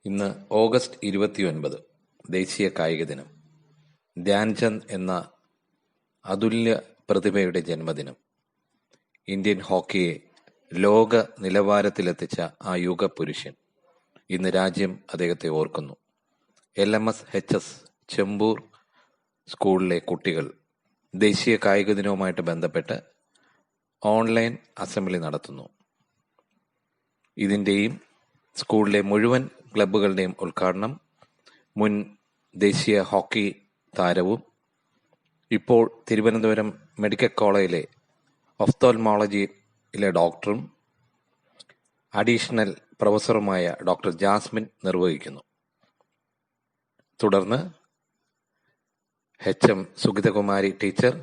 ഇന്ന് ഓഗസ്റ്റ് 29 ദേശീയ കായിക ദിനം. ധ്യാൻചന്ദ് എന്ന അതുല്യ പ്രതിഭയുടെ ജന്മദിനം. ഇന്ത്യൻ ഹോക്കിയെ ലോക നിലവാരത്തിലെത്തിച്ച ആ യുഗപുരുഷൻ. ഇന്ന് രാജ്യം അദ്ദേഹത്തെ ഓർക്കുന്നു. LMS-HS ചെമ്പൂർ സ്കൂളിലെ കുട്ടികൾ ദേശീയ കായിക ദിനവുമായിട്ട് ബന്ധപ്പെട്ട് ഓൺലൈൻ അസംബ്ലി നടത്തുന്നു. ഇതിൻ്റെയും സ്കൂളിലെ മുഴുവൻ ക്ലബ്ബുകളുടെയും ഉദ്ഘാടനം മുൻ ദേശീയ ഹോക്കി താരവും ഇപ്പോൾ തിരുവനന്തപുരം മെഡിക്കൽ കോളേജിലെ ഒഫ്തോൽമോളജിയിലെ ഡോക്ടറും അഡീഷണൽ പ്രൊഫസറുമായ ഡോക്ടർ ജാസ്മിൻ നിർവഹിക്കുന്നു. തുടർന്ന് HM Sugithakumari teacher,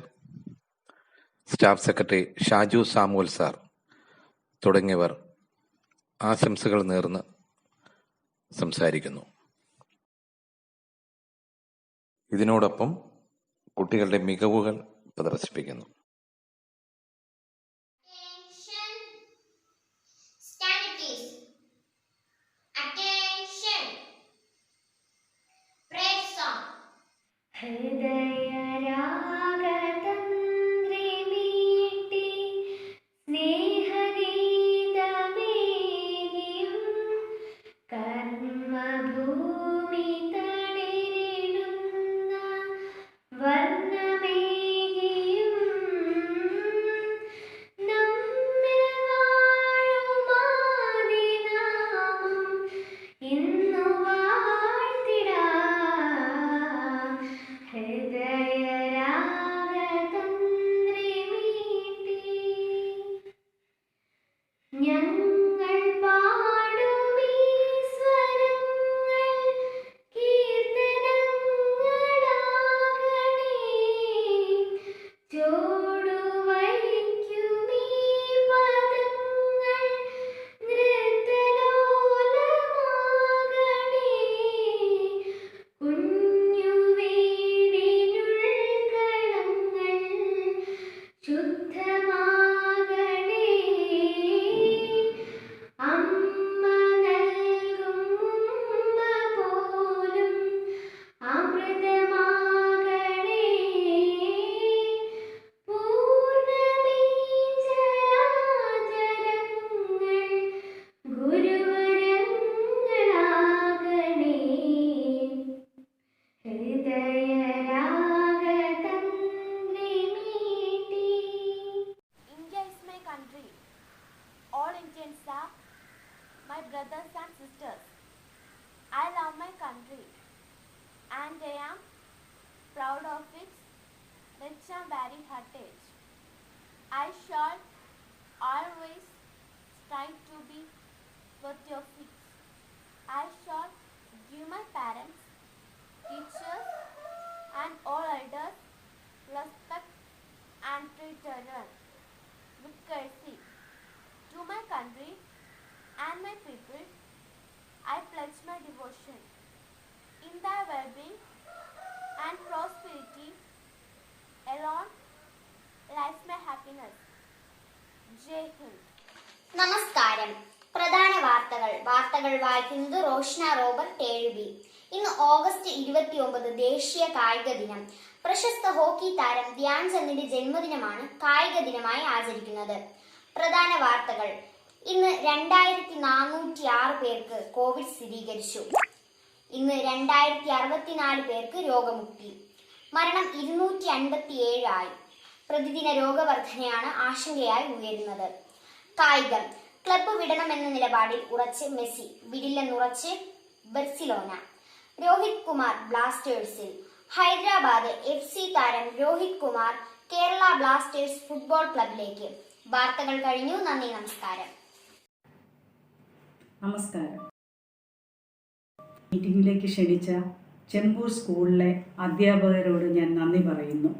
staff secretary Shaju Samuel sir തുടങ്ങിയവർ ആശംസകൾ നേർന്ന് സംസാരിക്കുന്നു. ഇതിനോടൊപ്പം കുട്ടികളുടെ മികവുകൾ പ്രദർശിപ്പിക്കുന്നു. My brothers and sisters, I love my country and I am proud of its rich and varied heritage. I shall always strive to be worth your feet. I shall give my parents, teachers and all elders respect and treat everyone with courtesy. To my country and my people, I pledge my devotion. In their well-being and prosperity alone lies my happiness. Jai Hind. നമസ്കാരം. പ്രധാന വാർത്തകൾ വായിക്കുന്നത് Roshna Robert TB. ഇന്ന് August 29 ദേശീയ കായിക ദിനം. പ്രശസ്ത hockey താരം ധ്യാൻചന്ദിന്റെ ജന്മദിനമാണ് കായിക ദിനമായി ആചരിക്കുന്നത്. പ്രധാന വാർത്തകൾ. ഇന്ന് 2406 പേർക്ക് കോവിഡ് സ്ഥിരീകരിച്ചു. ഇന്ന് 2064 പേർക്ക് രോഗമുക്തി. മരണം 257 ആയി. പ്രതിദിന രോഗവർദ്ധനയാണ് ആശങ്കയായി ഉയരുന്നത്. കായികം. ക്ലബ്ബ് വിടണമെന്ന നിലപാടിൽ ഉറച്ച് മെസ്സി, വിടില്ലെന്നുറച്ച് ബർസിലോന. രോഹിത് കുമാർ ബ്ലാസ്റ്റേഴ്സിൽ. ഹൈദരാബാദ് FC താരം രോഹിത് കുമാർ കേരള ബ്ലാസ്റ്റേഴ്സ് ഫുട്ബോൾ ക്ലബിലേക്ക്. വാർത്തകൾ കഴിഞ്ഞു. നന്ദി, നമസ്കാരം. നമസ്കാരം. മീറ്റിംഗിലേക്ക് ക്ഷണിച്ച ചെമ്പൂർ സ്കൂളിലെ അധ്യാപകരോട് ഞാൻ നന്ദി പറയുന്നു.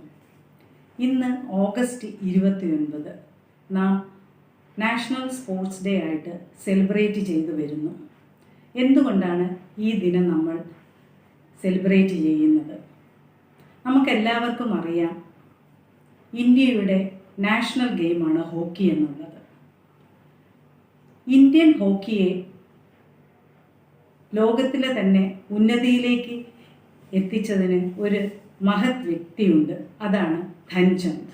ഇന്ന് ഓഗസ്റ്റ് 29 നാം നാഷണൽ സ്പോർട്സ് ഡേ ആയിട്ട് സെലിബ്രേറ്റ് ചെയ്തു വരുന്നു. എന്തുകൊണ്ടാണ് ഈ ദിനം നമ്മൾ സെലിബ്രേറ്റ് ചെയ്യുന്നത്? നമുക്കെല്ലാവർക്കും അറിയാം, ഇന്ത്യയുടെ നാഷണൽ ഗെയിമാണ് ഹോക്കി എന്നുള്ളത്. ഇന്ത്യൻ ഹോക്കിയെ ലോകത്തിലെ തന്നെ ഉന്നതിയിലേക്ക് എത്തിച്ചതിന് ഒരു മഹത് വ്യക്തിയുണ്ട്. അതാണ് ധ്യാൻചന്ദ്.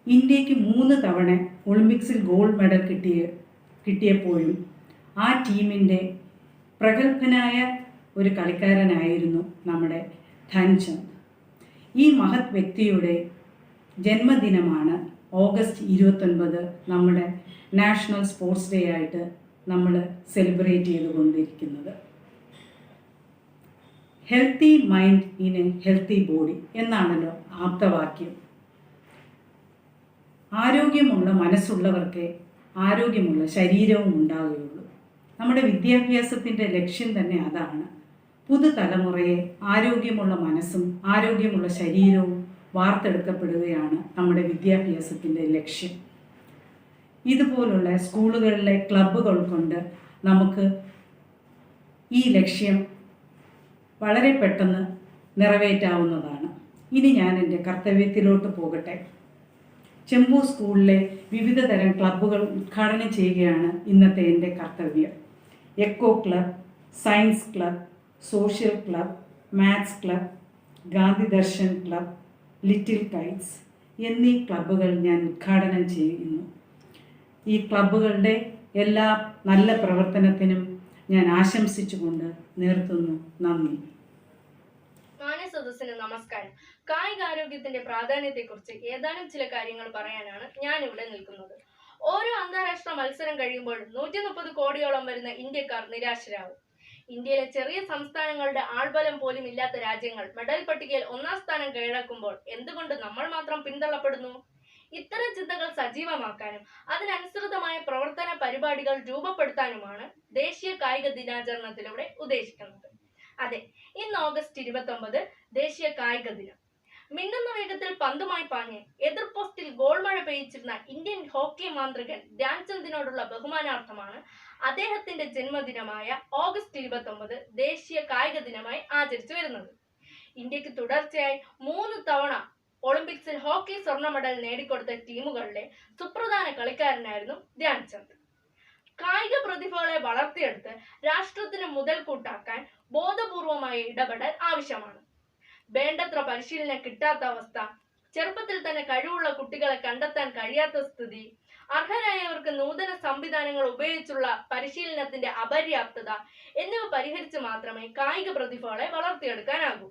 ഇന്ത്യക്ക് 3 തവണ ഒളിമ്പിക്സിൽ ഗോൾഡ് മെഡൽ കിട്ടിയപ്പോഴും ആ ടീമിൻ്റെ പ്രഗത്ഭനായ ഒരു കളിക്കാരനായിരുന്നു നമ്മുടെ ധ്യാൻചന്ദ്. ഈ മഹത് വ്യക്തിയുടെ ജന്മദിനമാണ് ഓഗസ്റ്റ് 29 നമ്മുടെ നാഷണൽ സ്പോർട്സ് ഡേ ആയിട്ട് നമ്മൾ സെലിബ്രേറ്റ് ചെയ്തുകൊണ്ടിരിക്കുന്നത്. Healthy mind in A healthy body എന്നാണല്ലോ ആപ്തവാക്യം. ആരോഗ്യമുള്ള മനസ്സുള്ളവർക്ക് ആരോഗ്യമുള്ള ശരീരവും ഉണ്ടാവുകയുള്ളൂ. നമ്മുടെ വിദ്യാഭ്യാസത്തിൻ്റെ ലക്ഷ്യം തന്നെ അതാണ്. പുതുതലമുറയെ ആരോഗ്യമുള്ള മനസ്സും ആരോഗ്യമുള്ള ശരീരവും വാർത്തെടുക്കപ്പെടുകയാണ് നമ്മുടെ വിദ്യാഭ്യാസത്തിൻ്റെ ലക്ഷ്യം. ഇതുപോലുള്ള സ്കൂളുകളിലെ ക്ലബ്ബുകൾ കൊണ്ട് നമുക്ക് ഈ ലക്ഷ്യം വളരെ പെട്ടെന്ന് നിറവേറ്റാവുന്നതാണ്. ഇനി ഞാൻ എൻ്റെ കർത്തവ്യത്തിലോട്ട് പോകട്ടെ. ചെമ്പൂർ സ്കൂളിലെ വിവിധ തരം ക്ലബ്ബുകൾ ഉദ്ഘാടനം ചെയ്യുകയാണ് ഇന്നത്തെ എൻ്റെ കർത്തവ്യം. Eco club, science club, social club, maths club, Gandhi Darshan club, little kites എന്നീ ക്ലബ്ബുകൾ ഞാൻ ഉദ്ഘാടനം ചെയ്യുന്നു. ഈ ക്ലബ്ബുകളുടെ എല്ലാ നല്ല പ്രവർത്തനത്തിനും ഞാൻ ആശംസിച്ചുകൊണ്ട് നിർത്തുന്നു. നന്ദി. സദസ്സിന് നമസ്കാരം. കായികാരോഗ്യത്തിന്റെ പ്രാധാന്യത്തെക്കുറിച്ച് ഏതാനും ചില കാര്യങ്ങൾ പറയാനാണ് ഞാൻ ഇവിടെ നിൽക്കുന്നത്. ഓരോ അന്താരാഷ്ട്ര മത്സരം കഴിയുമ്പോൾ 130 കോടിയോളം വരുന്ന ഇന്ത്യക്കാർ നിരാശരാകും. ഇന്ത്യയിലെ ചെറിയ സംസ്ഥാനങ്ങളുടെ ആൾബലം പോലും ഇല്ലാത്ത രാജ്യങ്ങൾ മെഡൽ പട്ടികയിൽ 1-ാം സ്ഥാനം കീഴടക്കുമ്പോൾ എന്തുകൊണ്ട് നമ്മൾ മാത്രം പിന്തള്ളപ്പെടുന്നു? ഇത്തരം ചിന്തകൾ സജീവമാക്കാനും അതിനനുസൃതമായ പ്രവർത്തന പരിപാടികൾ രൂപപ്പെടുത്താനുമാണ് ദേശീയ കായിക ദിനാചരണത്തിലൂടെ ഉദ്ദേശിക്കുന്നത്. അതെ, ഇന്ന് ഓഗസ്റ്റ് 29 ദേശീയ കായിക ദിനം. മിന്നുന്ന വേഗത്തിൽ പന്തുമായി പാഞ്ഞ് എതിർ പോസ്റ്റിൽ ഗോൾ മഴ പെയ്യിച്ചിരുന്ന ഇന്ത്യൻ ഹോക്കി മാന്ത്രികൻ ധ്യാൻചന്ദിനോടുള്ള ബഹുമാനാർത്ഥമാണ് അദ്ദേഹത്തിന്റെ ജന്മദിനമായ ഓഗസ്റ്റ് 29 ദേശീയ കായിക ദിനമായി ആചരിച്ചു വരുന്നത്. ഇന്ത്യക്ക് തുടർച്ചയായി 3 തവണ ഒളിമ്പിക്സിൽ ഹോക്കി സ്വർണ്ണ മെഡൽ നേടിക്കൊടുത്ത ടീമുകളിലെ സുപ്രധാന കളിക്കാരനായിരുന്നു ധ്യാൻചന്ദ്. കായിക പ്രതിഭകളെ വളർത്തിയെടുത്ത് രാഷ്ട്രത്തിന് മുതൽക്കൂട്ടാക്കാൻ ബോധപൂർവമായ ഇടപെടൽ ആവശ്യമാണ്. വേണ്ടത്ര പരിശീലനം കിട്ടാത്ത അവസ്ഥ, ചെറുപ്പത്തിൽ തന്നെ കഴിവുള്ള കുട്ടികളെ കണ്ടെത്താൻ കഴിയാത്ത സ്ഥിതി, അർഹരായവർക്ക് നൂതന സംവിധാനങ്ങൾ ഉപയോഗിച്ചുള്ള പരിശീലനത്തിന്റെ അപര്യാപ്തത എന്നിവ പരിഹരിച്ച് മാത്രമേ കായിക പ്രതിഭകളെ വളർത്തിയെടുക്കാനാകൂ.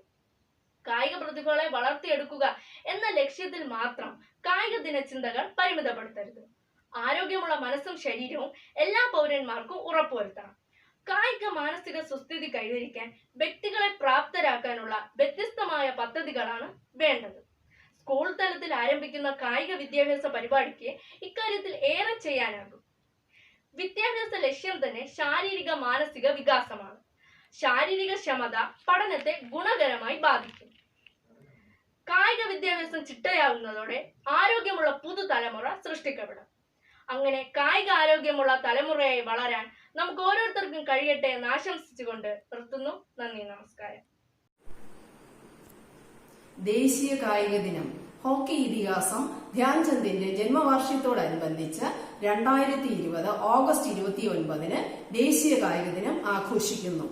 കായിക പ്രതിഭകളെ വളർത്തിയെടുക്കുക എന്ന ലക്ഷ്യത്തിൽ മാത്രം കായിക ദിനചിന്തകൾ പരിമിതപ്പെടുത്തരുത്. ആരോഗ്യമുള്ള മനസ്സും ശരീരവും എല്ലാ പൗരന്മാർക്കും ഉറപ്പുവരുത്തണം. കായിക മാനസിക സുസ്ഥിതി കൈവരിക്കാൻ വ്യക്തികളെ പ്രാപ്തരാക്കാനുള്ള വ്യത്യസ്തമായ പദ്ധതികളാണ് വേണ്ടത്. സ്കൂൾ തലത്തിൽ ആരംഭിക്കുന്ന കായിക വിദ്യാഭ്യാസ പരിപാടിക്ക് ഇക്കാര്യത്തിൽ ഏറെ ചെയ്യാനാകും. വിദ്യാഭ്യാസ ലക്ഷ്യം തന്നെ ശാരീരിക മാനസിക വികാസമാണ്. ശാരീരിക ക്ഷമത പഠനത്തെ ഗുണകരമായി ബാധിക്കും. കായിക വിദ്യാഭ്യാസം ചിട്ടയാവുന്നതോടെ ആരോഗ്യമുള്ള പുതുതലമുറ സൃഷ്ടിക്കപ്പെടും. അങ്ങനെ കായിക ആരോഗ്യമുള്ള തലമുറയായി വളരാൻ നമുക്ക് ഓരോരുത്തർക്കും കഴിയട്ടെ എന്ന് ആശംസിച്ചുകൊണ്ട് നിർത്തുന്നു. നന്ദി, നമസ്കാരം. ദേശീയ കായിക ദിനം ഹോക്കി ഇതിഹാസം ധ്യാൻചന്ദിന്റെ ജന്മവാർഷികത്തോടനുബന്ധിച്ച് 2020 ഓഗസ്റ്റ് 29 ദേശീയ കായിക ദിനം ആഘോഷിക്കുന്നു.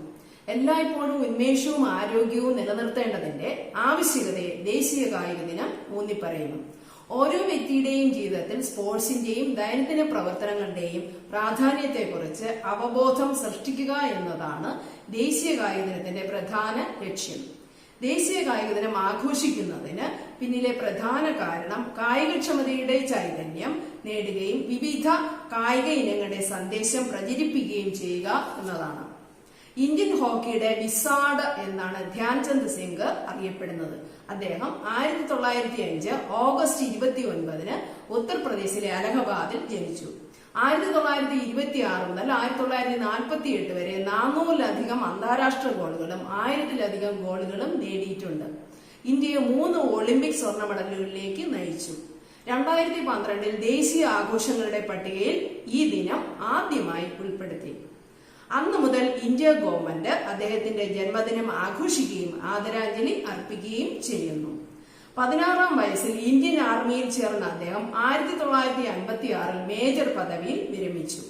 എല്ലായ്പ്പോഴും ഉന്മേഷവും ആരോഗ്യവും നിലനിർത്തേണ്ടതിന്റെ ആവശ്യകതയെ ദേശീയ കായിക ദിനം ഊന്നിപ്പറയുന്നു. ഓരോ വ്യക്തിയുടെയും ജീവിതത്തിൽ സ്പോർട്സിന്റെയും ദൈനംദിന പ്രവർത്തനങ്ങളുടെയും പ്രാധാന്യത്തെക്കുറിച്ച് അവബോധം സൃഷ്ടിക്കുക എന്നതാണ് ദേശീയ കായിക ദിനത്തിന്റെ പ്രധാന ലക്ഷ്യം. ദേശീയ കായിക ദിനം ആഘോഷിക്കുന്നതിന് പിന്നിലെ പ്രധാന കാരണം കായികക്ഷമതയുടെ ചൈതന്യം നേടുകയും വിവിധ കായിക ഇനങ്ങളുടെ സന്ദേശം പ്രചരിപ്പിക്കുകയും ചെയ്യുക എന്നതാണ്. ഇന്ത്യൻ ഹോക്കിയുടെ വിസാഡ് എന്നാണ് ധ്യാൻചന്ദ് സിംഗ് അറിയപ്പെടുന്നത്. അദ്ദേഹം 1905 ഓഗസ്റ്റ് 29 ഉത്തർപ്രദേശിലെ അലഹബാദിൽ ജനിച്ചു. 1926 മുതൽ 1948 വരെ 400-ലധികം അന്താരാഷ്ട്ര ഗോളുകളും 1000-ലധികം ഗോളുകളും നേടിയിട്ടുണ്ട്. ഇന്ത്യയെ 3 ഒളിമ്പിക് സ്വർണ്ണ മെഡലുകളിലേക്ക് നയിച്ചു. 2012 ദേശീയ ആഘോഷങ്ങളുടെ പട്ടികയിൽ ഈ ദിനം ആദ്യമായി ഉൾപ്പെടുത്തി. അന്നു മുതൽ ഇന്ത്യ ഗവൺമെന്റ് അദ്ദേഹത്തിന്റെ ജന്മദിനം ആഘോഷിക്കുകയും ആദരാഞ്ജലി അർപ്പിക്കുകയും ചെയ്യുന്നു. 16-ാം വയസ്സിൽ ഇന്ത്യൻ ആർമിയിൽ ചേർന്ന അദ്ദേഹം 1956 മേജർ പദവിയിൽ വിരമിച്ചു.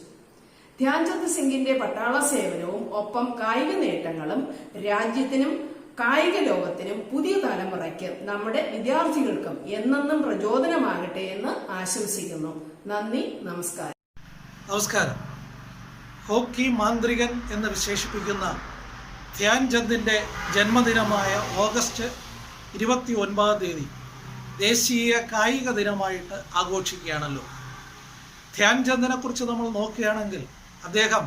ധ്യാൻചന്ദ് സിംഗിന്റെ പട്ടാള സേവനവും ഒപ്പം കായിക നേട്ടങ്ങളും രാജ്യത്തിനും കായിക ലോകത്തിനും പുതിയ തലമുറയ്ക്ക് നമ്മുടെ വിദ്യാർത്ഥികൾക്കും എന്നെന്നും പ്രചോദനമാകട്ടെ എന്ന് ആശംസിക്കുന്നു. നന്ദി, നമസ്കാരം. നമസ്കാരം. ഹോക്കി മാന്ത്രികൻ എന്ന് വിശേഷിപ്പിക്കുന്ന ധ്യാൻചന്ദിൻ്റെ ജന്മദിനമായ ഓഗസ്റ്റ് 29 ദേശീയ കായിക ദിനമായിട്ട് ആഘോഷിക്കുകയാണല്ലോ. ധ്യാൻചന്ദിനെ കുറിച്ച് നമ്മൾ നോക്കുകയാണെങ്കിൽ അദ്ദേഹം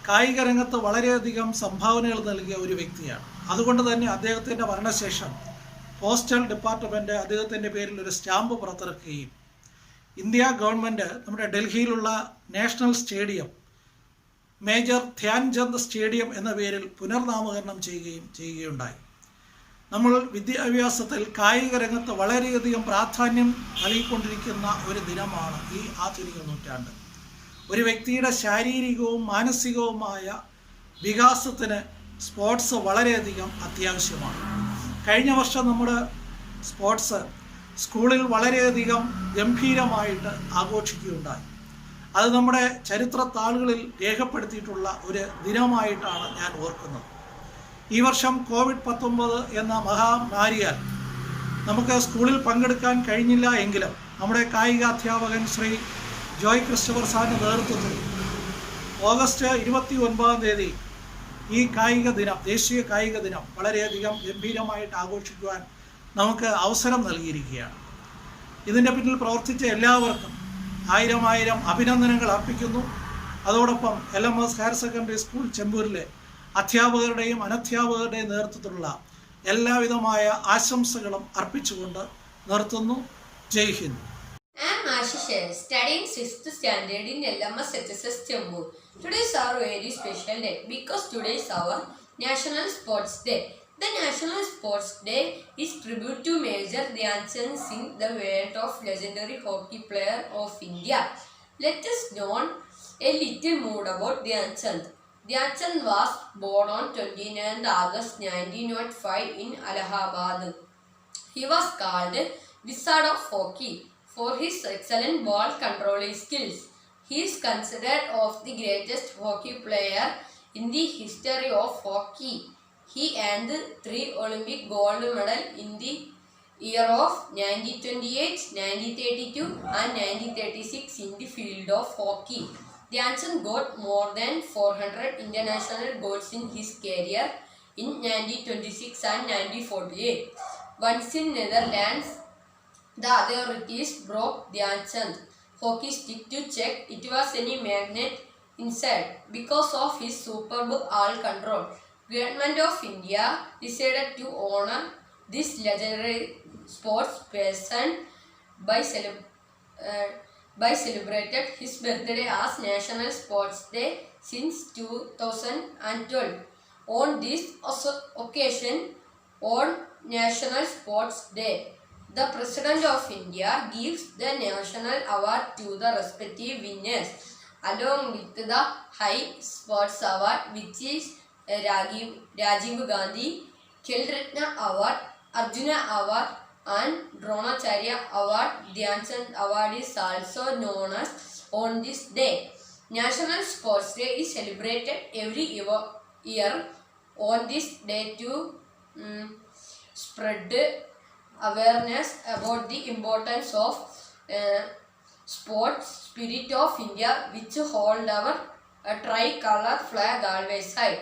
കായിക രംഗത്ത് വളരെയധികം സംഭാവനകൾ നൽകിയ ഒരു വ്യക്തിയാണ്. അതുകൊണ്ട് തന്നെ അദ്ദേഹത്തിൻ്റെ മരണശേഷം പോസ്റ്റൽ ഡിപ്പാർട്ട്മെൻറ്റ് അദ്ദേഹത്തിൻ്റെ പേരിൽ ഒരു സ്റ്റാമ്പ് പുറത്തിറക്കുകയും ഇന്ത്യ ഗവൺമെൻറ് നമ്മുടെ ഡൽഹിയിലുള്ള national stadium major Dhyan Chand stadium എന്ന പേരിൽ പുനർനാമകരണം ചെയ്യുകയുണ്ടായി. നമ്മൾ വിദ്യാഭ്യാസത്തിൽ കായിക രംഗത്ത് വളരെയധികം പ്രാധാന്യം നൽകിക്കൊണ്ടിരിക്കുന്ന ഒരു ദിനമാണ് ഈ ആധുനിക നൂറ്റാണ്ട്. ഒരു വ്യക്തിയുടെ ശാരീരികവും മാനസികവുമായ വികാസത്തിന് സ്പോർട്സ് വളരെയധികം അത്യാവശ്യമാണ്. കഴിഞ്ഞ വർഷം നമ്മുടെ സ്പോർട്സ് സ്കൂളിൽ വളരെയധികം ഗംഭീരമായിട്ട് ആഘോഷിക്കുകയുണ്ടായി. അത് നമ്മുടെ ചരിത്രത്താളുകളിൽ രേഖപ്പെടുത്തിയിട്ടുള്ള ഒരു ദിനമായിട്ടാണ് ഞാൻ ഓർക്കുന്നത്. ഈ വർഷം COVID-19 എന്ന മഹാമാരിയാൽ നമുക്ക് സ്കൂളിൽ പങ്കെടുക്കാൻ കഴിഞ്ഞില്ല എങ്കിലും നമ്മുടെ കായികാധ്യാപകൻ ശ്രീ ജോയ് ക്രിസ്റ്റഫർ സാറിൻ്റെ നേതൃത്വത്തിൽ ഓഗസ്റ്റ് 29 ഈ കായിക ദിനം, ദേശീയ കായിക ദിനം വളരെയധികം ഗംഭീരമായിട്ട് ആഘോഷിക്കുവാൻ നമുക്ക് അവസരം നൽകിയിരിക്കുകയാണ്. ഇതിൻ്റെ പിന്നിൽ പ്രവർത്തിച്ച എല്ലാവർക്കും ആയിരം അഭിനന്ദനങ്ങൾ അർപ്പിക്കുന്നു. അതോടൊപ്പം LMS ഹയർ സെക്കൻഡറി സ്കൂൾ ചെമ്പൂരിലെ അധ്യാപകരുടെയും അനധ്യാപകരുടെയും നേതൃത്വത്തിലുള്ള എല്ലാവിധമായ ആശംസകളും അർപ്പിച്ചുകൊണ്ട് നിർത്തുന്നു. ജയ് Hind. I am Ashish, studying 6th standard in LMS HSS Chembur. Today is our very special day because today is our National Sports Day. The National Sports Day is tribute to Major Dhyanchand Singh, the world of legendary hockey player of India. Let us know a little more about Dhyanchand. Dhyanchand was born on 29 August 1905 in Allahabad. He was called Wizard of Hockey for his excellent ball controlling skills. He is considered of the greatest hockey player in the history of hockey. He earned 3 Olympic gold medals in the year of 1928, 1932 and 1936 in the field of hockey. Dhyanchand got more than 400 international goals in his career in 1926 and 1948. Once in Netherlands, the authorities broke Dhyanchand hockey stick to check it was any magnet inside. Because of his superb ball control, Government of India decided to honor this legendary sports person by celebrated his birthday as National Sports Day since 2012. On this occasion, on National Sports Day, the President of India gives the National Award to the respective winners, along with the High Sports Award, which is Rajiv Gandhi Khel Ratna Award, Arjuna Award and Dronacharya Award. Dhyanchand Award is also known as on this day. National Sports Day is celebrated every year on this day to spread awareness about the importance of sports spirit of India, which hold our tricolor flag always high.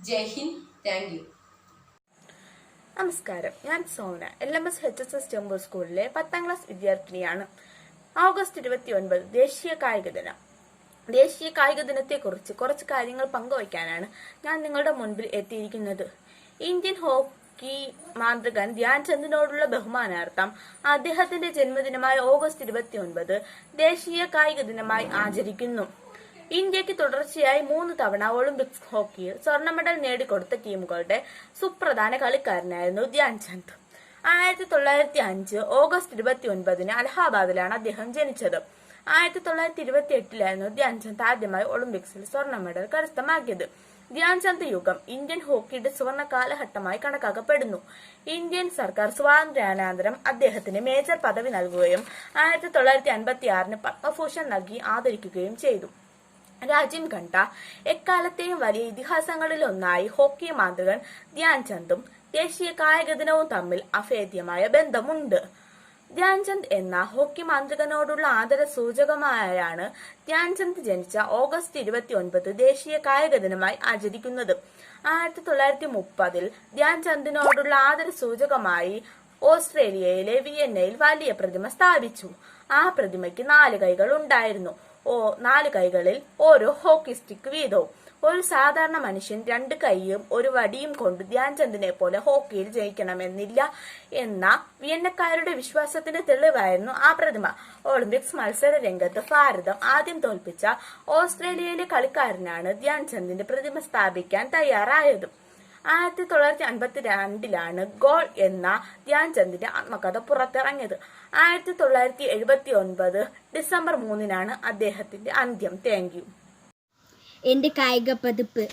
Jai Hind. Thank you. നമസ്കാരം, ഞാൻ Sona, LMS HSS Chembur സ്കൂളിലെ 10ാം class വിദ്യാർത്ഥിനിയാണ്. August 29 ദേശീയ കായിക ദിനം. ദേശീയ കായിക ദിനത്തെക്കുറിച്ച് കുറച്ച് കാര്യങ്ങൾ പങ്കുവയ്ക്കാനാണ് ഞാൻ നിങ്ങളുടെ മുൻപിൽ എത്തിയിരിക്കുന്നത്. ഇന്ത്യൻ ഹോക്കി മാന്ത്രികൻ ധ്യാൻചന്ദിനോടുള്ള ബഹുമാനാർത്ഥം അദ്ദേഹത്തിന്റെ ജന്മദിനമായ ഓഗസ്റ്റ് 29 ദേശീയ കായിക ദിനമായി ആചരിക്കുന്നു. ഇന്ത്യക്ക് തുടർച്ചയായി 3 തവണ ഒളിമ്പിക്സ് ഹോക്കിയിൽ സ്വർണ്ണ മെഡൽ നേടിക്കൊടുത്ത ടീമുകളുടെ സുപ്രധാന കളിക്കാരനായിരുന്നു ധ്യാൻചന്ദ്. 1905 ഓഗസ്റ്റ് 29 അലഹാബാദിലാണ് അദ്ദേഹം ജനിച്ചത്. 1928 ധ്യാൻചന്ദ് ആദ്യമായി ഒളിമ്പിക്സിൽ സ്വർണ്ണ മെഡൽ കരസ്ഥമാക്കിയത്. ധ്യാൻചന്ദ് യുഗം ഇന്ത്യൻ ഹോക്കിയുടെ സുവർണ കാലഘട്ടമായി കണക്കാക്കപ്പെടുന്നു. ഇന്ത്യൻ സർക്കാർ സ്വാതന്ത്ര്യാനന്തരം അദ്ദേഹത്തിന് മേജർ പദവി നൽകുകയും 1956 പത്മഭൂഷൺ നൽകി ആദരിക്കുകയും ചെയ്തു. രാജ്യം കണ്ട എക്കാലത്തെയും വലിയ ഇതിഹാസങ്ങളിലൊന്നായി ഹോക്കി മാന്ത്രികൻ ധ്യാൻചന്ദും ദേശീയ കായിക ദിനവും തമ്മിൽ അഭേദ്യമായ ബന്ധമുണ്ട്. ധ്യാൻചന്ദ് എന്ന ഹോക്കി മാന്ത്രികനോടുള്ള ആദര സൂചകമായാണ് ധ്യാൻചന്ദ് ജനിച്ച ഓഗസ്റ്റ് 29 ദേശീയ കായിക ദിനമായി ആചരിക്കുന്നത്. 1930 ധ്യാൻചന്ദിനോടുള്ള ആദര സൂചകമായി ഓസ്ട്രേലിയയിലെ വിയന്നയിൽ വലിയ പ്രതിമ സ്ഥാപിച്ചു. ആ പ്രതിമയ്ക്ക് 4 കൈകൾ ഉണ്ടായിരുന്നു. 4 കൈകളിൽ ഓരോ ഹോക്കി സ്റ്റിക്ക് വീതവും. ഒരു സാധാരണ മനുഷ്യൻ 2 കൈയും ഒരു വടിയും കൊണ്ട് ധ്യാൻചന്ദിനെ പോലെ ഹോക്കിയിൽ ജയിക്കണമെന്നില്ല എന്ന വിയന്നക്കാരുടെ വിശ്വാസത്തിന്റെ തെളിവായിരുന്നു ആ പ്രതിമ. ഒളിമ്പിക്സ് മത്സര രംഗത്ത് ഭാരതം ആദ്യം തോൽപ്പിച്ച ഓസ്ട്രേലിയയിലെ കളിക്കാരനാണ് ധ്യാൻചന്ദിന്റെ പ്രതിമ സ്ഥാപിക്കാൻ തയ്യാറായത്. 1952 ഗോൾ എന്ന ധ്യാൻചന്ദിന്റെ ആത്മകഥ പുറത്തിറങ്ങിയത്. 1979 ഡിസംബർ 3 അദ്ദേഹത്തിന്റെ അന്ത്യം. Thank you. എൻ്റെ കായിക പതിപ്പ്.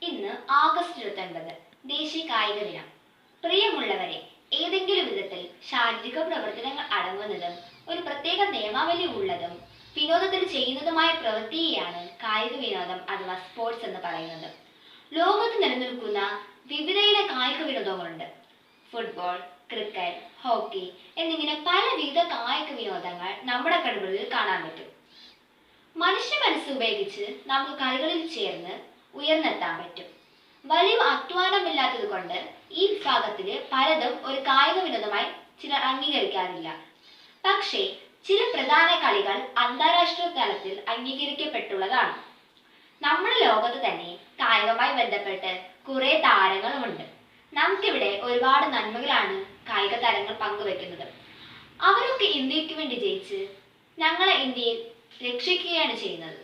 ഇന്ന് ഓഗസ്റ്റ് 29 ദേശീയ കായിക ദിനം. പ്രിയമുള്ളവരെ, ഏതെങ്കിലും വിധത്തിൽ ശാരീരിക പ്രവർത്തനങ്ങൾ അടങ്ങുന്നതും ഒരു പ്രത്യേക നിയമാവലി ഉള്ളതും വിനോദത്തിൽ ചെയ്യുന്നതുമായ പ്രവൃത്തിയെയാണ് കായിക വിനോദം അഥവാ സ്പോർട്സ് എന്ന് പറയുന്നത്. ലോകത്ത് നിലനിൽക്കുന്ന വിവിധയിലെ കായിക വിനോദങ്ങളുണ്ട്. ഫുട്ബോൾ, ക്രിക്കറ്റ്, ഹോക്കി എന്നിങ്ങനെ പലവിധ കായിക വിനോദങ്ങൾ നമ്മുടെ കടകളിൽ കാണാൻ പറ്റും. മനുഷ്യ മനസ്സ് ഉപയോഗിച്ച് നമുക്ക് കളികളിൽ ചേർന്ന് ഉയർന്നെത്താൻ പറ്റും. വലിയ അധ്വാനമില്ലാത്തത് കൊണ്ട് ഈ വിഭാഗത്തില് പലതും ഒരു കായിക വിനോദമായി ചിലർ അംഗീകരിക്കാറില്ല. പക്ഷേ ചില പ്രധാന കളികൾ അന്താരാഷ്ട്ര തലത്തിൽ അംഗീകരിക്കപ്പെട്ടുള്ളതാണ്. നമ്മുടെ ലോകത്ത് തന്നെ കായികമായി ബന്ധപ്പെട്ട് കുറെ താരങ്ങളുമുണ്ട്. നമുക്കിവിടെ ഒരുപാട് നന്മകളാണ് കായിക താരങ്ങൾ പങ്കുവെക്കുന്നത്. അവരൊക്കെ ഇന്ത്യക്ക് വേണ്ടി ജയിച്ച് ഞങ്ങളെ ഇന്ത്യയിൽ രക്ഷിക്കുകയാണ് ചെയ്യുന്നത്.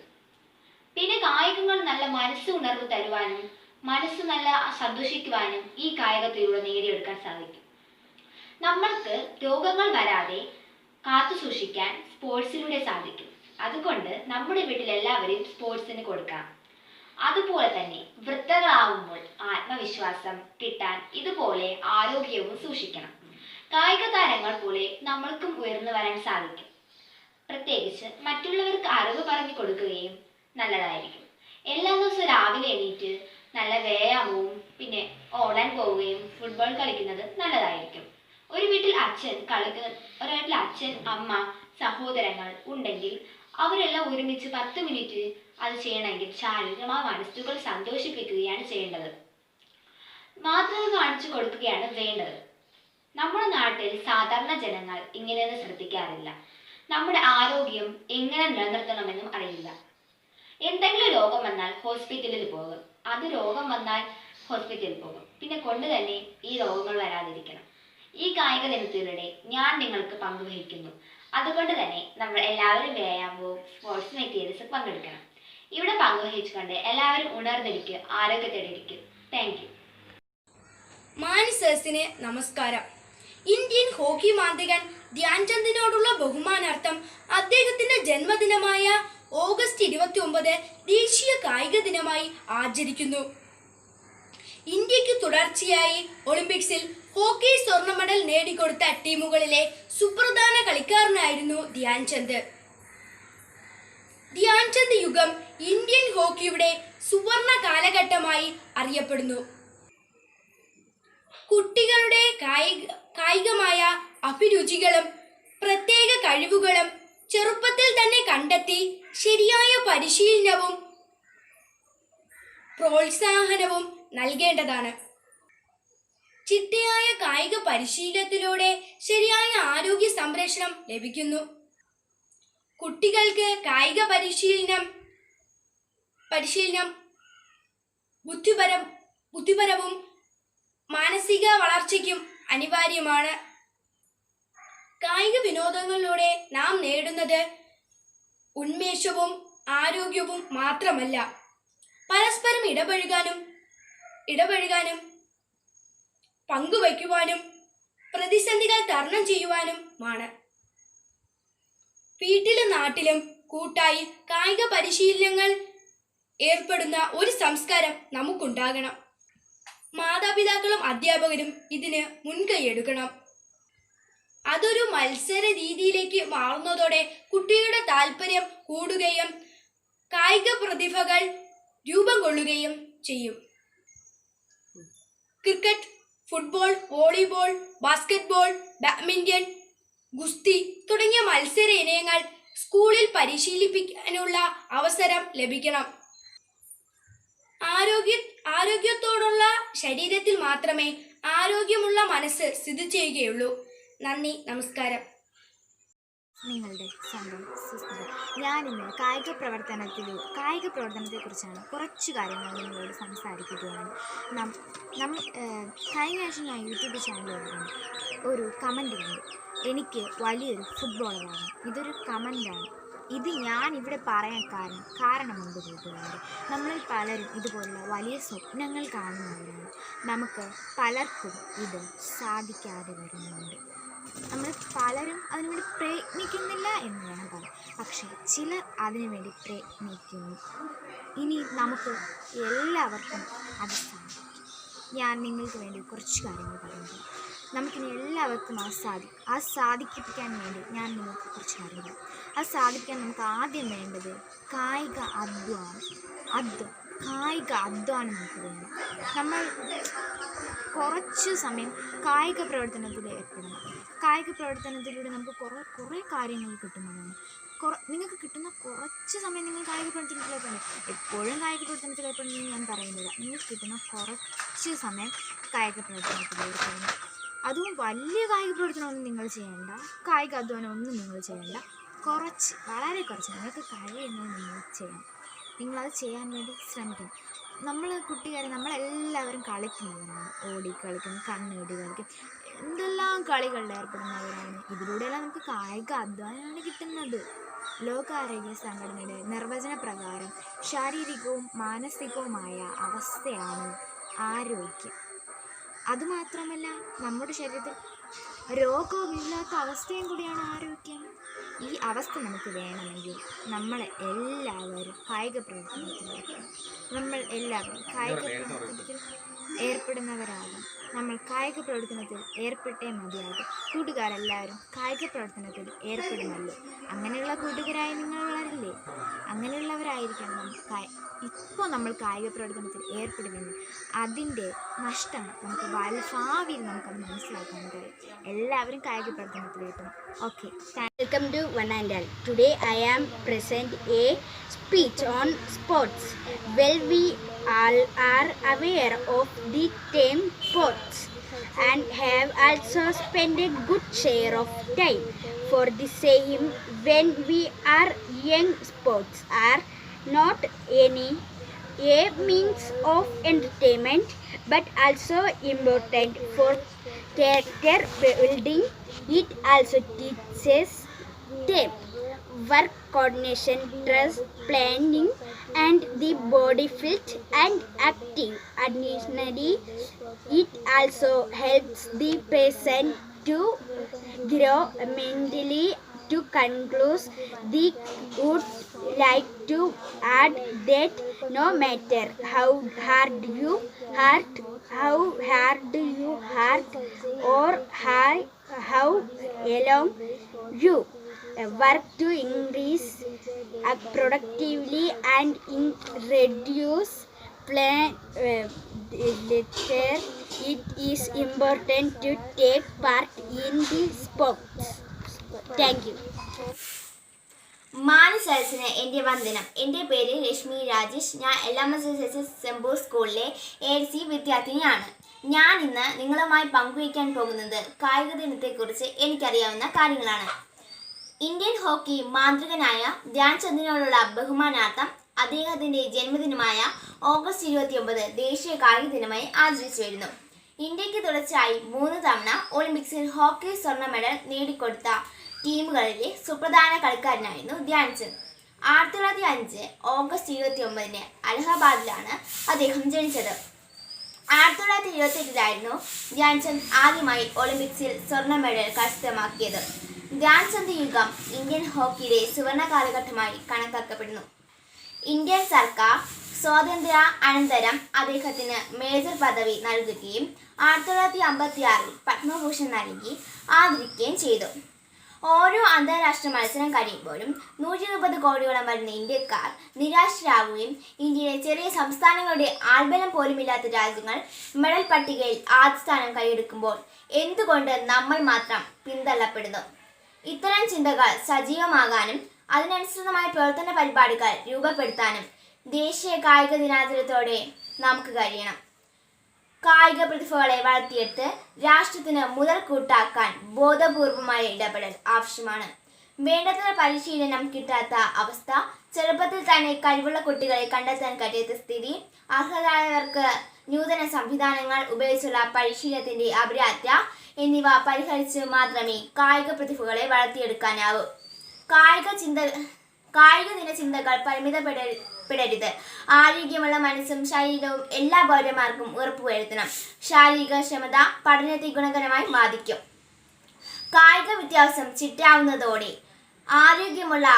പിന്നെ കായികങ്ങൾ നല്ല മനസ്സ് ഉണർവ് തരുവാനും മനസ്സ് നല്ല സന്തോഷിക്കുവാനും ഈ കായികത്തിലൂടെ നേടിയെടുക്കാൻ സാധിക്കും. നമ്മൾക്ക് രോഗങ്ങൾ വരാതെ കാത്തു സൂക്ഷിക്കാൻ സ്പോർട്സിലൂടെ സാധിക്കും. അതുകൊണ്ട് നമ്മുടെ വീട്ടിൽ എല്ലാവരും സ്പോർട്സിന് കൊടുക്കാം. അതുപോലെ തന്നെ വൃദ്ധകളാവുമ്പോൾ ആത്മവിശ്വാസം കിട്ടാൻ ഇതുപോലെ ആരോഗ്യവും സൂക്ഷിക്കണം. കായിക താരങ്ങൾ പോലെ നമ്മൾക്കും ഉയർന്നു വരാൻ സാധിക്കും. പ്രത്യേകിച്ച് മറ്റുള്ളവർക്ക് അറിവ് പറഞ്ഞു കൊടുക്കുകയും നല്ലതായിരിക്കും. എല്ലാ ദിവസവും രാവിലെ എണീറ്റ് നല്ല വ്യായാമവും പിന്നെ ഓടാൻ പോവുകയും ഫുട്ബോൾ കളിക്കുന്നത് നല്ലതായിരിക്കും. ഒരു വീട്ടിൽ അച്ഛൻ, അമ്മ, സഹോദരങ്ങൾ ഉണ്ടെങ്കിൽ അവരെല്ലാം ഒരുമിച്ച് 10 മിനിറ്റ് അത് ചെയ്യണമെങ്കിൽ ശാരീരികമായ മനസ്സുകൾ സന്തോഷിപ്പിക്കുകയാണ് ചെയ്യേണ്ടത്. മാതൃക കാണിച്ചു കൊടുക്കുകയാണ് വേണ്ടത്. നമ്മുടെ നാട്ടിൽ സാധാരണ ജനങ്ങൾ ഇങ്ങനെയൊന്നും ശ്രദ്ധിക്കാറില്ല. നമ്മുടെ ആരോഗ്യം എങ്ങനെ നിലനിർത്തണമെന്നും അറിയില്ല. എന്തെങ്കിലും രോഗം വന്നാൽ ഹോസ്പിറ്റലിൽ പോകും. അത് രോഗം വന്നാൽ ഹോസ്പിറ്റലിൽ പോകും. പിന്നെ കൊണ്ട് തന്നെ ഈ രോഗങ്ങൾ വരാതിരിക്കണം. ഈ കായിക ദിനത്തിലൂടെ ഞാൻ നിങ്ങൾക്ക് പങ്കുവഹിക്കുന്നു. അതുകൊണ്ട് തന്നെ നമ്മൾ എല്ലാവരും വ്യായാമവും സ്പോർട്സ് മെറ്റീരിയൽസും പങ്കെടുക്കണം. ഇവിടെ പങ്കുവഹിച്ചുകൊണ്ട് എല്ലാവരും ഉണർന്നിരിക്കുക, ആരോഗ്യത്തോടിരിക്കുക. Thank you. മാനിസേഴ്സിന് നമസ്കാരം. ഇന്ത്യൻ ഹോക്കി മാന്ത്രികൻ ധ്യാൻചന്ദിനോടുള്ള ബഹുമാനാർത്ഥം അദ്ദേഹത്തിന്റെ ജന്മദിനമായ ഓഗസ്റ്റ് 29 ദേശീയ കായിക ദിനമായി ആചരിക്കുന്നു. ഇന്ത്യക്ക് തുടർച്ചയായി ഒളിമ്പിക്സിൽ ഹോക്കി സ്വർണ്ണ മെഡൽ നേടിക്കൊടുത്ത ടീമുകളിലെ സുപ്രധാന കളിക്കാരനായിരുന്നു ധ്യാൻചന്ദ്. ധ്യാൻചന്ദ് യുഗം ഇന്ത്യൻ ഹോക്കിയുടെ സുവർണ കാലഘട്ടമായി അറിയപ്പെടുന്നു. കുട്ടികളുടെ കായികമായ അഭിരുചികളും പ്രത്യേക കഴിവുകളും ചെറുപ്പത്തിൽ തന്നെ കണ്ടെത്തി ശരിയായ പരിശീലനവും പ്രോത്സാഹനവും നൽകേണ്ടതാണ്. ചിട്ടയായ കായിക പരിശീലനത്തിലൂടെ ശരിയായ ആരോഗ്യ സംരക്ഷണം ലഭിക്കുന്നു. കുട്ടികൾക്ക് കായിക പരിശീലനം ബുദ്ധിപരവും മാനസിക വളർച്ചയ്ക്കും അനിവാര്യമാണ്. കായിക വിനോദങ്ങളിലൂടെ നാം നേടുന്നത് ഉന്മേഷവും ആരോഗ്യവും മാത്രമല്ല, പരസ്പരം ഇടപഴകാനും പങ്കുവയ്ക്കുവാനും പ്രതിസന്ധികൾ തരണം ചെയ്യുവാനുമാണ്. വീട്ടിലും നാട്ടിലും കൂട്ടായി കായിക പരിശീലനങ്ങൾ ഏർപ്പെടുന്ന ഒരു സംസ്കാരം നമുക്കുണ്ടാകണം. മാതാപിതാക്കളും അധ്യാപകരും ഇതിന് മുൻകൈയെടുക്കണം. അതൊരു മത്സര രീതിയിലേക്ക് മാറുന്നതോടെ കുട്ടികളുടെ താല്പര്യം കൂടുകയും കായിക പ്രതിഭകൾ രൂപം കൊള്ളുകയും ചെയ്യും. Cricket, football, volleyball, basketball, badminton, ഗുസ്തി തുടങ്ങിയ മത്സര ഇനങ്ങൾ സ്കൂളിൽ പരിശീലിപ്പിക്കാനുള്ള അവസരം ലഭിക്കണം. ആരോഗ്യത്തോടുള്ള ശരീരത്തിൽ മാത്രമേ ആരോഗ്യമുള്ള മനസ്സ് സ്ഥിതി ചെയ്യുകയുള്ളൂ. നന്ദി, നമസ്കാരം. നിങ്ങളുടെ സ്വന്തം സുസ്മിത. ഞാനിന്ന് കായിക പ്രവർത്തനത്തെക്കുറിച്ചാണ് കുറച്ച് കാര്യങ്ങൾ നിങ്ങളോട് സംസാരിക്കുകയാണ്. കഴിഞ്ഞ ആഴ്ച ഞാൻ യൂട്യൂബ് ചാനലിൽ ഒരു കമൻറ്റ് കണ്ടു, എനിക്ക് വലിയൊരു ഫുട്ബോളറാണ്. ഇതൊരു കമൻറ്റാണ്. ഇത് ഞാൻ ഇവിടെ പറയാൻ കാരണമുണ്ട് കൂട്ടുകാരെ. നമ്മളിൽ പലരും ഇതുപോലുള്ള വലിയ സ്വപ്നങ്ങൾ കാണുന്നവരാണ്. നമുക്ക് പലർക്കും ഇത് സാധിക്കാതെ വരുന്നുണ്ട്. നമ്മൾ പലരും അതിനുവേണ്ടി പ്രയത്നിക്കുന്നില്ല എന്ന് വേണം പറയാം. പക്ഷേ ചിലർ അതിനുവേണ്ടി പ്രയത്നിക്കുന്നു. ഇനി നമുക്ക് എല്ലാവർക്കും അത് സാധിക്കും. ഞാൻ നിങ്ങൾക്ക് വേണ്ടി കുറച്ച് കാര്യങ്ങൾ പറയുന്നു. നമുക്കിനി എല്ലാവർക്കും അത് സാധിപ്പിക്കാൻ വേണ്ടി ഞാൻ നിങ്ങൾക്ക് കുറച്ച് കാര്യങ്ങൾ. അത് സാധിക്കാൻ നമുക്ക് ആദ്യം വേണ്ടത് കായിക അധ്വാനം നമുക്ക് വേണം. നമ്മൾ കുറച്ച് സമയം കായിക പ്രവർത്തനത്തിൽ ഏർപ്പെടണം. കായിക പ്രവർത്തനത്തിലൂടെ നമുക്ക് കുറേ കാര്യങ്ങൾ കിട്ടുന്നതാണ്. നിങ്ങൾക്ക് കിട്ടുന്ന കുറച്ച് സമയം നിങ്ങൾ കായിക പ്രവർത്തനത്തിൽ ഏർപ്പെടണം. എപ്പോഴും കായിക പ്രവർത്തനത്തിൽ ഏർപ്പെടണമെന്ന് ഞാൻ പറയുന്നില്ല. നിങ്ങൾക്ക് കിട്ടുന്ന കുറച്ച് സമയം കായിക പ്രവർത്തനത്തിൽ ഏർപ്പെടണം. അതും വലിയ കായിക പ്രവർത്തനമൊന്നും നിങ്ങൾ ചെയ്യേണ്ട, കായിക അധ്വാനമൊന്നും നിങ്ങൾ ചെയ്യേണ്ട. വളരെ കുറച്ച് നിങ്ങൾക്ക് കഴിയുന്നത് നിങ്ങൾ ചെയ്യണം. നിങ്ങളത് ചെയ്യാൻ വേണ്ടി ശ്രമിക്കണം. നമ്മളെല്ലാവരും കളിക്കുന്നവരാണ്. ഓടി കളിക്കും, കണ്ണുകെട്ടി കളിക്കും, എന്തെല്ലാം കളികളിൽ ഏർപ്പെടുന്നവരാണ്. ഇതിലൂടെയെല്ലാം നമുക്ക് കായിക അധ്വാനമാണ് കിട്ടുന്നത്. ലോകാരോഗ്യ സംഘടനയുടെ നിർവചനപ്രകാരം ശാരീരികവും മാനസികവുമായ അവസ്ഥയാണ് ആരോഗ്യം. അതുമാത്രമല്ല, നമ്മുടെ ശരീരത്തിൽ രോഗവുമില്ലാത്ത അവസ്ഥയും കൂടിയാണ് ആരോഗ്യം. ഈ അവസ്ഥ നമുക്ക് വേണമെങ്കിൽ നമ്മളെല്ലാവരും കായിക പ്രവർത്തനത്തിൽ ഏർപ്പെടുന്നവരാകും. നമ്മൾ കായിക പ്രവർത്തനത്തിൽ ഏർപ്പെട്ടേ മതിയാകും. കൂട്ടുകാരെല്ലാവരും കായിക പ്രവർത്തനത്തിൽ ഏർപ്പെടുമല്ലോ. അങ്ങനെയുള്ള കൂട്ടുകാരായി നിങ്ങൾ വളരില്ലേ? അങ്ങനെയുള്ളവരായിരിക്കണം ഇപ്പോൾ നമ്മൾ കായിക പ്രവർത്തനത്തിൽ ഏർപ്പെടുമെങ്കിൽ അതിൻ്റെ നഷ്ടം നമുക്ക് ഭാവിയിൽ നമുക്കത് മനസ്സിലാക്കാൻ കഴിയും. എല്ലാവരും കായിക പ്രവർത്തനത്തിൽ ഏർപ്പെടണം. Okay, Welcome to One and All. Today I am present a speech on sports. Well, we all are aware of the term sports and have also spent a good share of time for the same. When we are young, sports are not only a means of entertainment but also important for character building. It also teaches them work, coordination, trust, planning, and the body fit and active. Additionally, it also helps the person to grow mentally. To conclude, the would like to add that no matter how hard you work or how long you work to increase productively and reduce litter, it is important to take part in the sports. Thank you. മാനസരസിന് എൻ്റെ വന്ദനം. എൻ്റെ പേര് രശ്മി രാജേഷ്. ഞാൻ LMS Chembur സ്കൂളിലെ ARC വിദ്യാർത്ഥിനിയാണ്. ഞാൻ ഇന്ന് നിങ്ങളുമായി പങ്കുവയ്ക്കാൻ പോകുന്നത് കായിക ദിനത്തെക്കുറിച്ച് എനിക്കറിയാവുന്ന കാര്യങ്ങളാണ്. ഇന്ത്യൻ ഹോക്കി മാന്ത്രികനായ ധ്യാൻ ചന്ദിനോടുള്ള ബഹുമാനാർത്ഥം അദ്ദേഹത്തിൻ്റെ ജന്മദിനമായ ഓഗസ്റ്റ് 29 ദേശീയ കായിക ദിനമായി ആചരിച്ചു വരുന്നു. ഇന്ത്യക്ക് തുടർച്ചയായി 3 തവണ ഒളിമ്പിക്സിൽ ഹോക്കി സ്വർണ്ണ മെഡൽ നേടിക്കൊടുത്ത ടീമുകളിലെ സുപ്രധാന കളിക്കാരനായിരുന്നു ധ്യാൻ ചന്ദ്. 1905 ഓഗസ്റ്റ് 29 അലഹബാദിലാണ് അദ്ദേഹം ജനിച്ചത്. 1928 ധ്യാൻചന്ദ് ആദ്യമായി ഒളിമ്പിക്സിൽ സ്വർണ്ണ മെഡൽ കരസ്ഥമാക്കിയത്. ധ്യാൻചന്ദ് യുഗം ഇന്ത്യൻ ഹോക്കിയുടെ സുവർണ കാലഘട്ടമായി കണക്കാക്കപ്പെടുന്നു. ഇന്ത്യൻ സർക്കാർ സ്വാതന്ത്ര്യ അനന്തരം അദ്ദേഹത്തിന് മേജർ പദവി നൽകുകയും 1956 പത്മഭൂഷൺ നൽകി ആദരിക്കുകയും ചെയ്തു. ഓരോ അന്താരാഷ്ട്ര മത്സരം കഴിയുമ്പോഴും 130 കോടിയോളം വരുന്ന ഇന്ത്യക്കാർ നിരാശരാകുകയും ഇന്ത്യയിലെ ചെറിയ സംസ്ഥാനങ്ങളുടെ ആൾബലം പോലുമില്ലാത്ത രാജ്യങ്ങൾ മെഡൽ പട്ടികയിൽ ആദ്യ സ്ഥാനം കൈയെടുക്കുമ്പോൾ എന്തുകൊണ്ട് നമ്മൾ മാത്രം പിന്തള്ളപ്പെടുന്നു? ഇത്തരം ചിന്തകൾ സജീവമാകാനും അതിനനുസൃതമായ പ്രവർത്തന പരിപാടികൾ രൂപപ്പെടുത്താനും ദേശീയ കായിക ദിനാചരണത്തോടെ നമുക്ക് കഴിയണം. കായിക പ്രതിഭകളെ വളർത്തിയെടുത്ത് രാഷ്ട്രത്തിന് മുതൽക്കൂട്ടാക്കാൻ ബോധപൂർവമായ ഇടപെടൽ ആവശ്യമാണ്. വേണ്ടത്ര പരിശീലനം കിട്ടാത്ത അവസ്ഥ, ചെറുപ്പത്തിൽ തന്നെ കഴിവുള്ള കുട്ടികളെ കണ്ടെത്താൻ കഴിയാത്ത സ്ഥിതി, അർഹരായവർക്ക് നൂതന സംവിധാനങ്ങൾ ഉപയോഗിച്ചുള്ള പരിശീലനത്തിന്റെ അപര്യാപ്തത എന്നിവ പരിഹരിച്ച് മാത്രമേ കായിക പ്രതിഭകളെ വളർത്തിയെടുക്കാനാവൂ. കായിക ദിന ചിന്തകൾ പരിമിതപ്പെടരുത്. ആരോഗ്യമുള്ള മനസ്സും ശരീരവും എല്ലാ പൗരന്മാർക്കും ഉറപ്പുവരുത്തണം. ശാരീരിക ക്ഷമത പഠനത്തെ ഗുണകരമായി ബാധിക്കും. കായിക വിദ്യാഭ്യാസം ചിട്ടയാവുന്നതോടെ ആരോഗ്യമുള്ള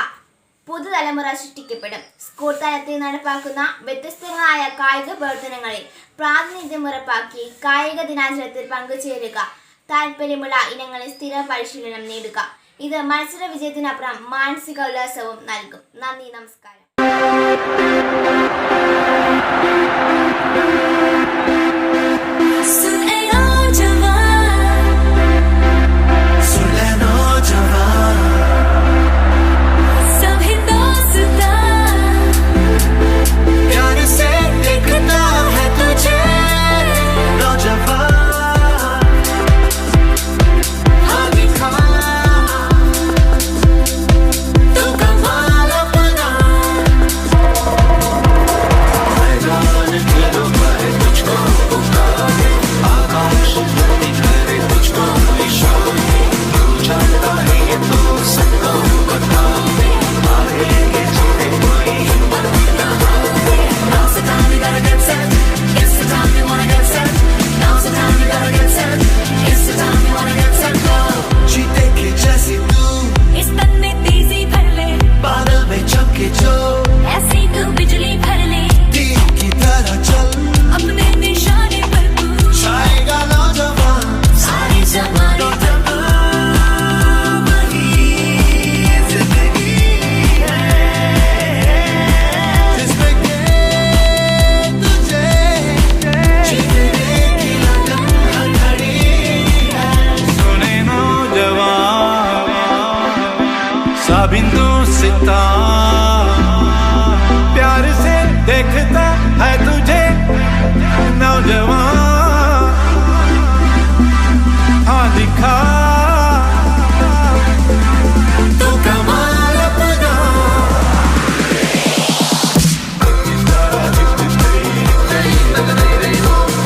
പുതുതലമുറ സൃഷ്ടിക്കപ്പെടും. സ്കൂൾ തലത്തിൽ നടപ്പാക്കുന്ന വ്യത്യസ്തങ്ങളായ കായിക പ്രവർത്തനങ്ങളിൽ പ്രാതിനിധ്യം ഉറപ്പാക്കി കായിക ദിനാചരണത്തിൽ പങ്കുചേരുക. താല്പര്യമുള്ള ഇനങ്ങളിൽ സ്ഥിര പരിശീലനം നേടുക. ഇത് മത്സര വിജയത്തിനപ്പുറം മാനസിക ഉല്ലാസവും നൽകും. നന്ദി, നമസ്കാരം. बिंदु सितारा